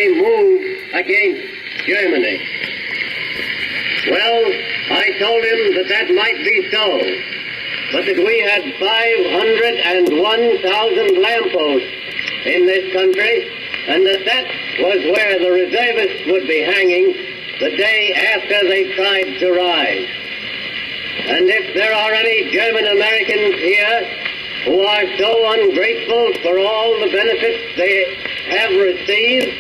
a move against Germany. Well, I told him that that might be so, but that we had 501,000 lampposts in this country, and that was where the reservists would be hanging the day after they tried to rise. And if there are any German Americans here who are so ungrateful for all the benefits they have received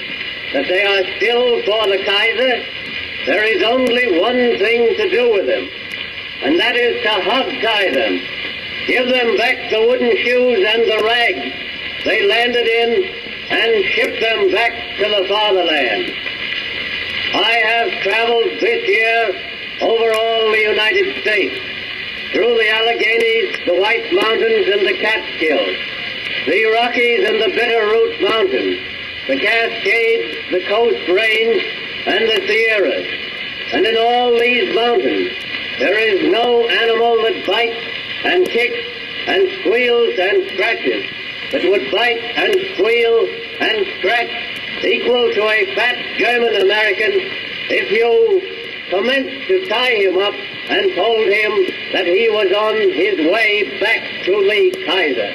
that they are still for the Kaiser, there is only one thing to do with them, and that is to hog-tie them. Give them back the wooden shoes and the rags they landed in and ship them back to the fatherland. I have traveled this year over all the United States, through the Alleghenies, the White Mountains, and the Catskills, the Rockies and the Bitterroot Mountains, the Cascades, the Coast Range, and the Sierras. And in all these mountains, there is no animal that bites and kicks and squeals and scratches, that would bite and squeal and scratch equal to a fat German American if you commenced to tie him up and told him that he was on his way back to the Kaiser.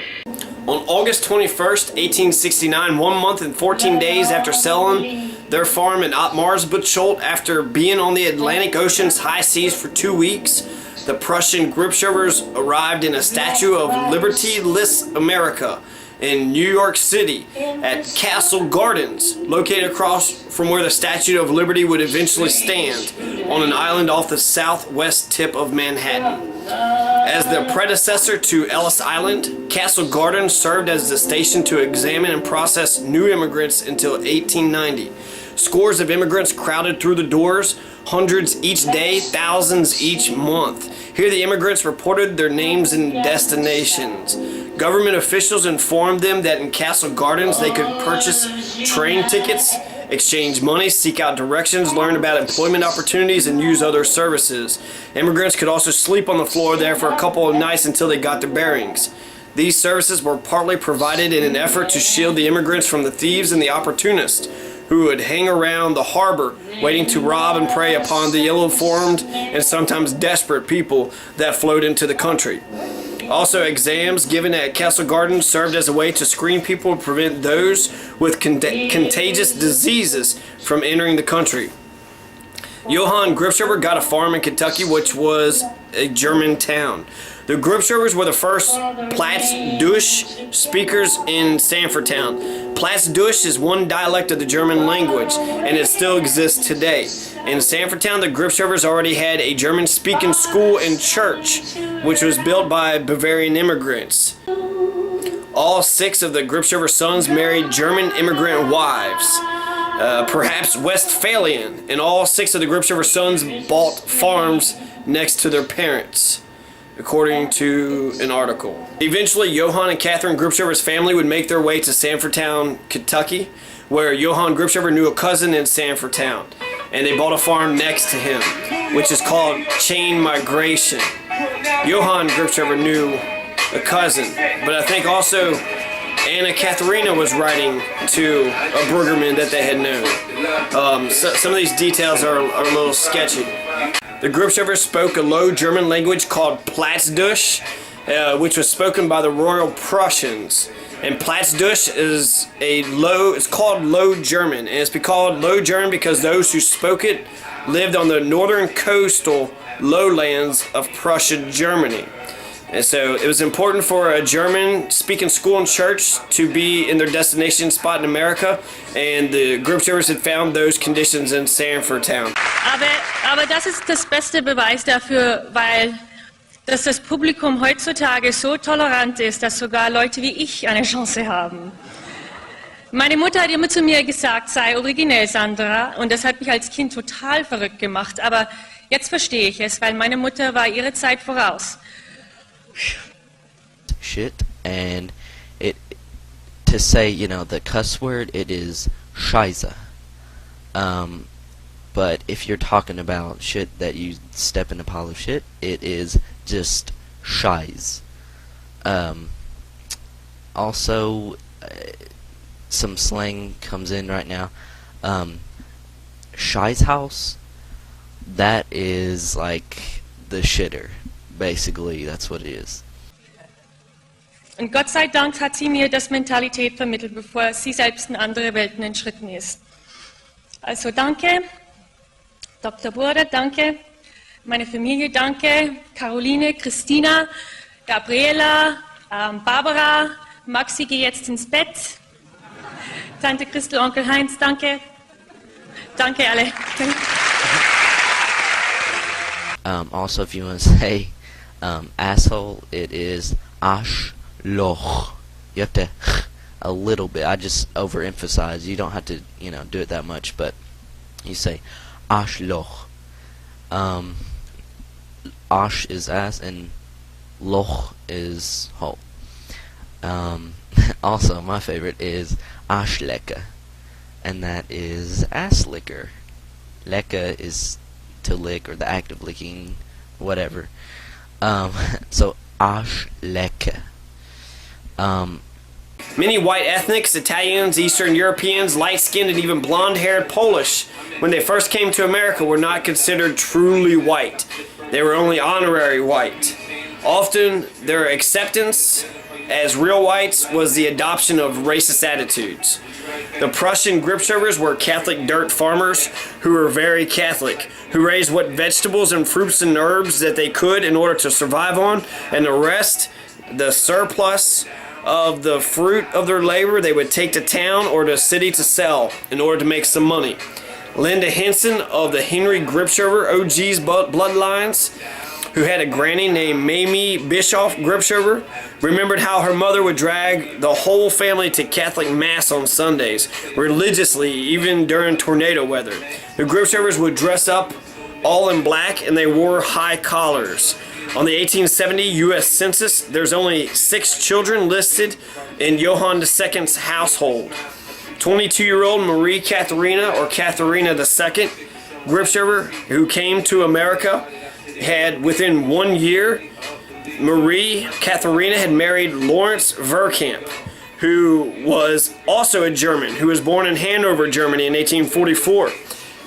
On August 21st, 1869, 1 month and 14 days after selling their farm in Ottmarsbüttel, after being on the Atlantic Ocean's high seas for 2 weeks, the Prussian Gripschoppers arrived in a Statue of Liberty-less America in New York City at Castle Gardens, located across from where the Statue of Liberty would eventually stand, on an island off the southwest tip of Manhattan. As the predecessor to Ellis Island, Castle Gardens served as the station to examine and process new immigrants until 1890. Scores of immigrants crowded through the doors, hundreds each day, thousands each month. Here the immigrants reported their names and destinations. Government officials informed them that in Castle Gardens they could purchase train tickets, exchange money, seek out directions, learn about employment opportunities, and use other services. Immigrants could also sleep on the floor there for a couple of nights until they got their bearings. These services were partly provided in an effort to shield the immigrants from the thieves and the opportunists who would hang around the harbor waiting to rob and prey upon the ill-informed and sometimes desperate people that flowed into the country. Also, exams given at Castle Gardens served as a way to screen people and prevent those with contagious diseases from entering the country. Johann Gripschopper got a farm in Kentucky, which was a German town. The Gripschoppers were the first Platz Deutsch speakers in Sanford Town. Platz Deutsch is one dialect of the German language, and it still exists today. In Sanford Town, the Gripschoppers already had a German-speaking school and church, which was built by Bavarian immigrants. All 6 of the Gripschopper sons married German immigrant wives, perhaps Westphalian, and all 6 of the Gripschopper sons bought farms next to their parents, according to an article. Eventually, Johann and Catherine Gripschopper's family would make their way to Sanford Town, Kentucky, where Johann Gripschopper knew a cousin in Sanford Town, and they bought a farm next to him, which is called Chain Migration. Johann Gripschopper knew a cousin, but I think also Anna Katharina was writing to a Bruggerman that they had known. Some of these details are a little sketchy. The Gripschoppers spoke a Low German language called Plattdeutsch, which was spoken by the Royal Prussians. And Plattdeutsch is it's called Low German, and it's called Low German because those who spoke it lived on the northern coastal lowlands of Prussian Germany. And so it was important for a German-speaking school and church to be in their destination spot in America, and the Gripschoppers had found those conditions in Sanford Town. Aber das ist das beste Beweis dafür, dass das Publikum heutzutage so tolerant ist, dass sogar Leute wie ich eine Chance haben. Meine Mutter hat immer zu mir gesagt, sei originell, Sandra, und das hat mich als Kind total verrückt gemacht, aber jetzt verstehe ich es, weil meine Mutter war ihre Zeit voraus. Shit, and to say, the cuss word, it is Scheiße. But if you're talking about shit that you step in a pile of shit, it is just Scheiß. Also, some slang comes in right now. Scheißhaus, that is like the shitter. Basically, that's what it is. Und Gott sei Dank hat sie mir das Mentalität vermittelt, bevor sie selbst in andere Welten entschritten ist. Also danke, Dr. Burda, danke, meine Familie, danke, Caroline, Christina, Gabriela, Barbara, Maxi, geh jetzt ins Bett, Tante Christel, Onkel Heinz, danke, danke alle. Also, if you want to say asshole, it is Arschloch. You have to a little bit. I just overemphasize. You don't have to, do it that much, but you say Arschloch. Arsch is ass and Loch is hole. Also, my favorite is Arschlecker, and that is ass licker. Lecca is to lick, or the act of licking, whatever. So Arschlecker. Many white ethnics, Italians, Eastern Europeans, light-skinned, and even blonde-haired Polish, when they first came to America, were not considered truly white. They were only honorary white. Often, their acceptance as real whites was the adoption of racist attitudes. The Prussian gripshovers were Catholic dirt farmers who were very Catholic, who raised what vegetables and fruits and herbs that they could in order to survive on, and the rest, the surplus of the fruit of their labor, they would take to town or to city to sell in order to make some money. Linda Henson of the Henry Gripshover OG's bloodlines, who had a granny named Mamie Bischoff Gripshover, remembered how her mother would drag the whole family to Catholic Mass on Sundays, religiously, even during tornado weather. The Gripshovers would dress up all in black, and they wore high collars. On the 1870 U.S. Census, there's only 6 children listed in Johann II's household. 22-year-old Marie Katharina, or Katharina II, Gripshover, who came to America, had within 1 year, Marie Katharina had married Lawrence Verkamp, who was also a German, who was born in Hanover, Germany in 1844.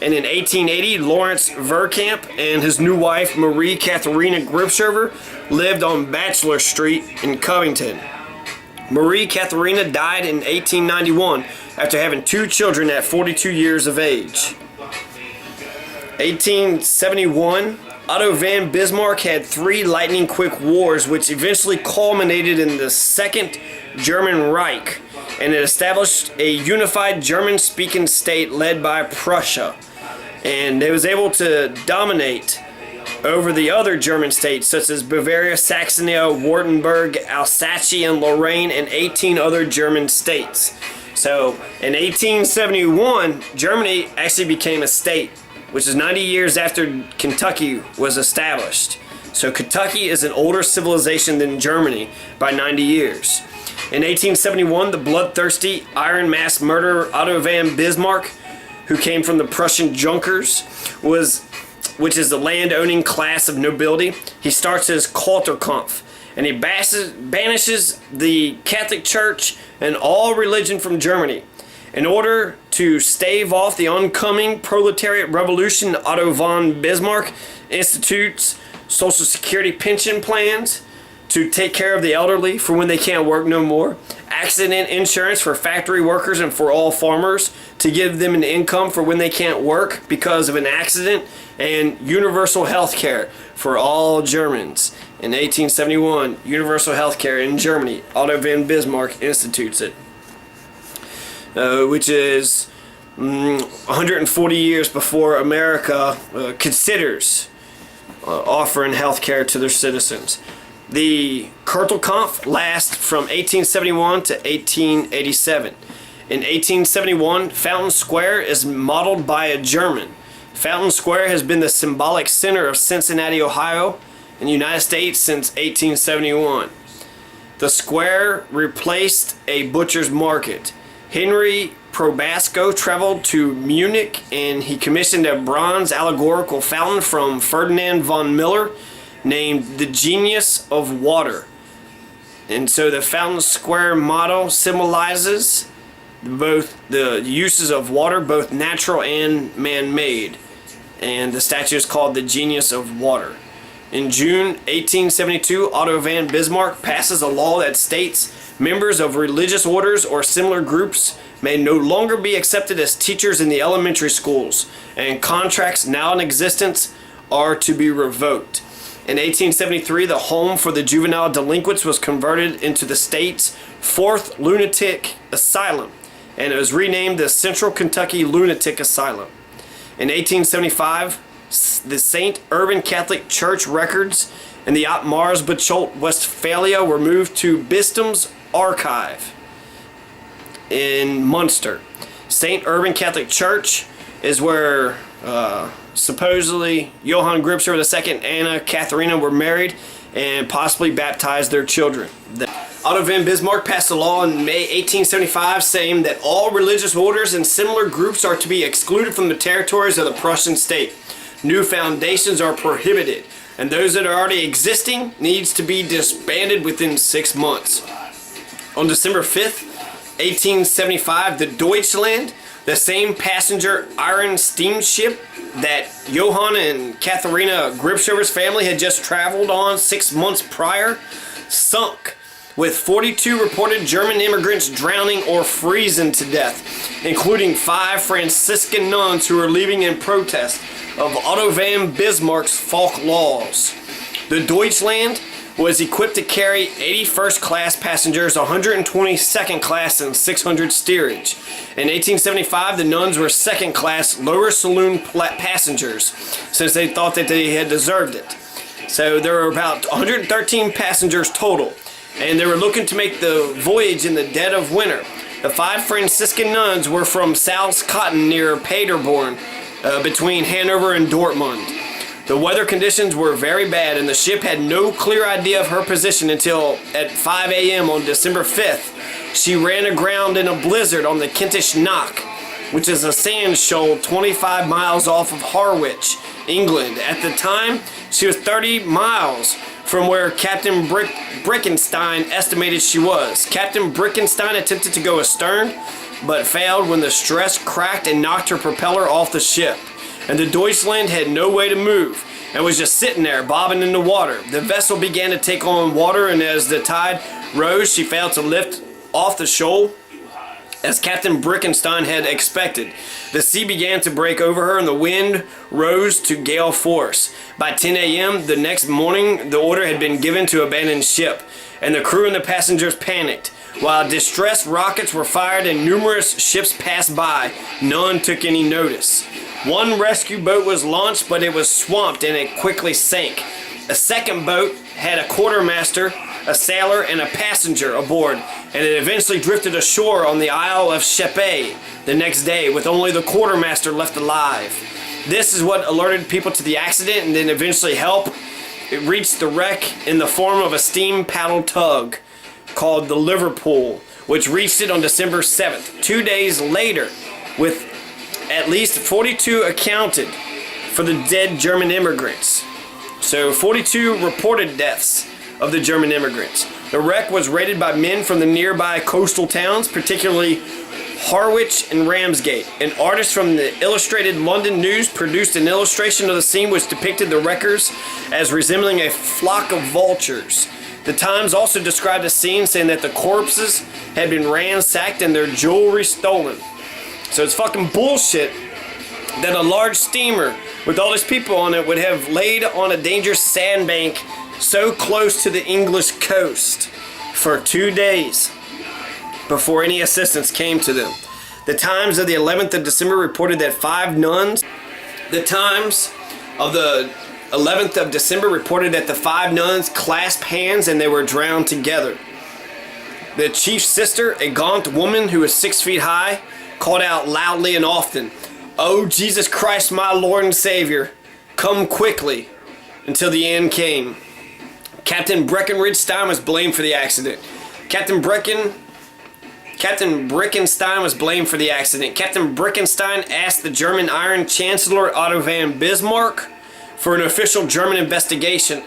And in 1880, Lawrence Verkamp and his new wife, Marie Katharina Gripshover, lived on Bachelor Street in Covington. Marie Katharina died in 1891 after having 2 children at 42 years of age. 1871, Otto von Bismarck had 3 lightning-quick wars, which eventually culminated in the Second German Reich, and it established a unified German-speaking state led by Prussia. And it was able to dominate over the other German states, such as Bavaria, Saxony, Württemberg, Alsace, and Lorraine, and 18 other German states. So, in 1871, Germany actually became a state, which is 90 years after Kentucky was established. So Kentucky is an older civilization than Germany by 90 years. In 1871, the bloodthirsty, iron mass murderer Otto von Bismarck, who came from the Prussian Junkers, which is the land-owning class of nobility, he starts his Kulturkampf, and he banishes the Catholic Church and all religion from Germany. In order to stave off the oncoming proletariat revolution, Otto von Bismarck institutes Social Security pension plans to take care of the elderly for when they can't work no more, accident insurance for factory workers and for all farmers to give them an income for when they can't work because of an accident, and universal health care for all Germans. In 1871, universal health care in Germany, Otto von Bismarck institutes it, which is 140 years before America considers offering health care to their citizens. The Kulturkampf lasts from 1871 to 1887. In 1871, Fountain Square is modeled by a German. Fountain Square has been the symbolic center of Cincinnati, Ohio, in the United States since 1871. The square replaced a butcher's market. Henry Probasco traveled to Munich, and he commissioned a bronze allegorical fountain from Ferdinand von Miller named the Genius of Water. And so the Fountain Square model symbolizes both the uses of water, both natural and man-made. And the statue is called the Genius of Water. In June 1872, Otto von Bismarck passes a law that states members of religious orders or similar groups may no longer be accepted as teachers in the elementary schools, and contracts now in existence are to be revoked. In 1873, the home for the juvenile delinquents was converted into the state's 4th lunatic asylum, and it was renamed the Central Kentucky Lunatic Asylum. In 1875, the St. Urban Catholic Church records in the Marsbachult, Westphalia were moved to Bistum's archive in Munster. St. Urban Catholic Church is where supposedly Johann Gripscher II and Anna Katharina were married and possibly baptized their children. Otto von Bismarck passed a law in May 1875 saying that all religious orders and similar groups are to be excluded from the territories of the Prussian state. New foundations are prohibited, and those that are already existing needs to be disbanded within 6 months. On December 5th, 1875, the Deutschland, the same passenger iron steamship that Johann and Katharina Gripscher's family had just traveled on 6 months prior, sunk, with 42 reported German immigrants drowning or freezing to death, including 5 Franciscan nuns who were leaving in protest of Otto von Bismarck's Falk laws. The Deutschland was equipped to carry 81st class passengers, 122nd class, and 600 steerage. In 1875, the nuns were 2nd class lower saloon passengers, since they thought that they had deserved it. So there were about 113 passengers total, and they were looking to make the voyage in the dead of winter. The 5 Franciscan nuns were from Salzkotten near Paderborn, between Hanover and Dortmund. The weather conditions were very bad, and the ship had no clear idea of her position until at 5 a.m. on December 5th. She ran aground in a blizzard on the Kentish Knock, which is a sand shoal 25 miles off of Harwich, England. At the time, she was 30 miles from where Captain Brickenstein estimated she was. Captain Brickenstein attempted to go astern, but failed when the stress cracked and knocked her propeller off the ship. And the Deutschland had no way to move and was just sitting there bobbing in the water. The vessel began to take on water, and as the tide rose, she failed to lift off the shoal as Captain Brickenstein had expected. The sea began to break over her, and the wind rose to gale force. By 10 a.m. the next morning, the order had been given to abandon ship, and the crew and the passengers panicked. While distress rockets were fired and numerous ships passed by, none took any notice. One rescue boat was launched, but it was swamped and it quickly sank. A second boat had a quartermaster, a sailor, and a passenger aboard, and it eventually drifted ashore on the Isle of Sheppey the next day, with only the quartermaster left alive. This is what alerted people to the accident, and then eventually help. It reached the wreck in the form of a steam paddle tug called the Liverpool, which reached it on December 7th. 2 days later, with at least 42 accounted for the dead German immigrants. So 42 reported deaths of the German immigrants. The wreck was raided by men from the nearby coastal towns, particularly Harwich and Ramsgate. An artist from the Illustrated London News produced an illustration of the scene which depicted the wreckers as resembling a flock of vultures. The Times also described the scene, saying that the corpses had been ransacked and their jewelry stolen. So it's fucking bullshit that a large steamer with all these people on it would have laid on a dangerous sandbank so close to the English coast for 2 days before any assistance came to them. The Times of the 11th of December reported that 5 nuns. The Times of the 11th of December reported that the 5 nuns clasped hands and they were drowned together. The chief sister, a gaunt woman who was 6 feet high, called out loudly and often, "Oh, Jesus Christ, my Lord and Savior, come quickly," until the end came. Captain Breckenridge-Stein was blamed for the accident. Captain Brickenstein was blamed for the accident. Captain Brickenstein asked the German Iron Chancellor Otto von Bismarck for an official German investigation